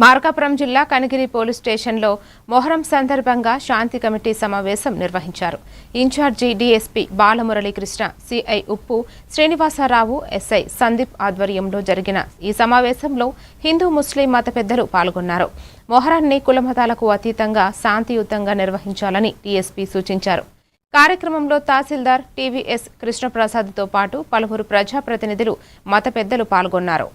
మార్కాపురం జిల్లా కనిగిరి పోలీస్ స్టేషన్లో మొహరం సందర్భంగా శాంతి కమిటీ సమావేశం నిర్వహించారు. ఇన్ఛార్జి డీఎస్పీ బాలమురళీకృష్ణ, సిఐ ఉప్పు శ్రీనివాసరావు, ఎస్ఐ సందీప్ ఆధ్వర్యంలో జరిగిన ఈ సమావేశంలో హిందూ ముస్లిం మత పెద్దలు పాల్గొన్నారు. మొహరాన్ని కులమతాలకు అతీతంగా శాంతియుతంగా నిర్వహించాలని డీఎస్పీ సూచించారు. కార్యక్రమంలో తహసీల్దార్ టీవీఎస్ కృష్ణప్రసాద్తో పాటు పలువురు ప్రజాప్రతినిధులు, మత పెద్దలు పాల్గొన్నారు.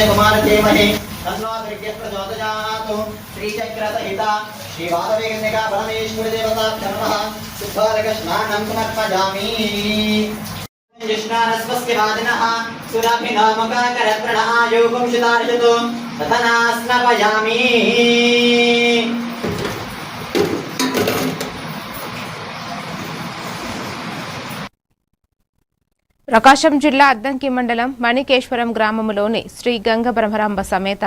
कुमार देमहे तन्नो दुर्गे प्रचोदयात् श्रीचक्रसहिता श्रीवादवेगनिका परमेश्वरी देवता नमः शुद्धार्घ स्नानं समर्पयामि कृष्णारस्वस्य वादिनः सुराभिनामकाकरत्रणः योगं शितार्षतो तथना स्नपयामि। ప్రకాశం జిల్లా అద్దంకి మండలం మణికేశ్వరం గ్రామంలోని శ్రీ గంగ బ్రహ్మరాంబ సమేత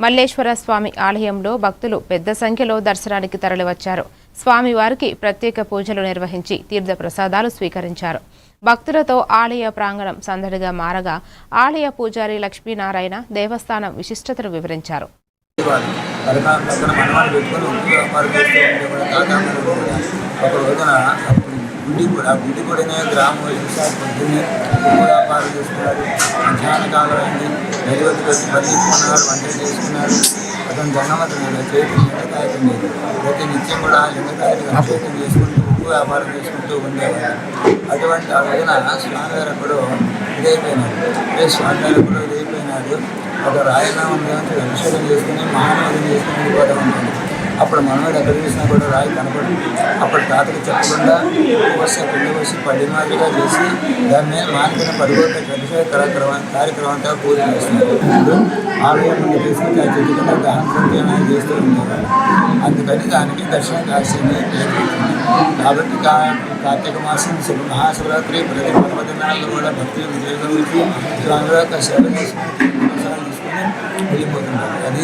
మల్లేశ్వర స్వామి ఆలయంలో భక్తులు పెద్ద సంఖ్యలో దర్శనానికి తరలివచ్చారు. స్వామివారికి ప్రత్యేక పూజలు నిర్వహించి తీర్థ ప్రసాదాలు స్వీకరించారు. భక్తులతో ఆలయ ప్రాంగణం సందడిగా మారగా ఆలయ పూజారి లక్ష్మీనారాయణ దేవస్థానం విశిష్టతను వివరించారు. గుడి కూడానే గ్రామం పొద్దున్నే వ్యాపారం చేస్తున్నారు. మధ్యాహ్న కాలం అయింది, నదివతి వచ్చి పల్లి కొన్నారు, వంట చేసుకున్నారు. అతను జంగమతను చేయటం లింగకాయటం లేదు. ప్రతి నిత్యం కూడా లింగకాయటం అభిషేకం చేసుకుంటూ ఉప్పు వ్యాపారం చేసుకుంటూ ఉండేవారు. అటువంటి ఆ రోజున స్వామివారు ఎక్కడో ఇదైపోయినాడు. స్వామివారు ఎక్కడో ఇదైపోయినాడు. ఒక రాయనామం అభిషేకం చేసుకుని మహానవదం చేసుకుని వెళ్ళిపోతూ ఉంటుంది. అప్పుడు మనవాడు ఎక్కడ చూసినా కూడా రాయి కనపడు. అప్పుడు తాతకి చెప్పకుండా పిండి వచ్చి పడి మాదిరిగా చేసి దాని మీద మానిపోయిన పరుగుల అభిషేక కార్యక్రమం అంతా పూజ చేస్తున్నారు. ఆలయం నుండి తీసుకుని ఆ చెట్టు కింద దహన సంధ్యానం చేస్తూ ఉండేవారు. అందుకని దానికి దర్శన కాశీని పేరు. కాబట్టి కార్తీక మాసం మహాశివరాత్రి ప్రతి పర్వదినాల్లో కూడా భక్తులు విజయగలిగి స్వామివారి సేవ చేసుకుని తీసుకుని వెళ్ళిపోతున్నారు. అది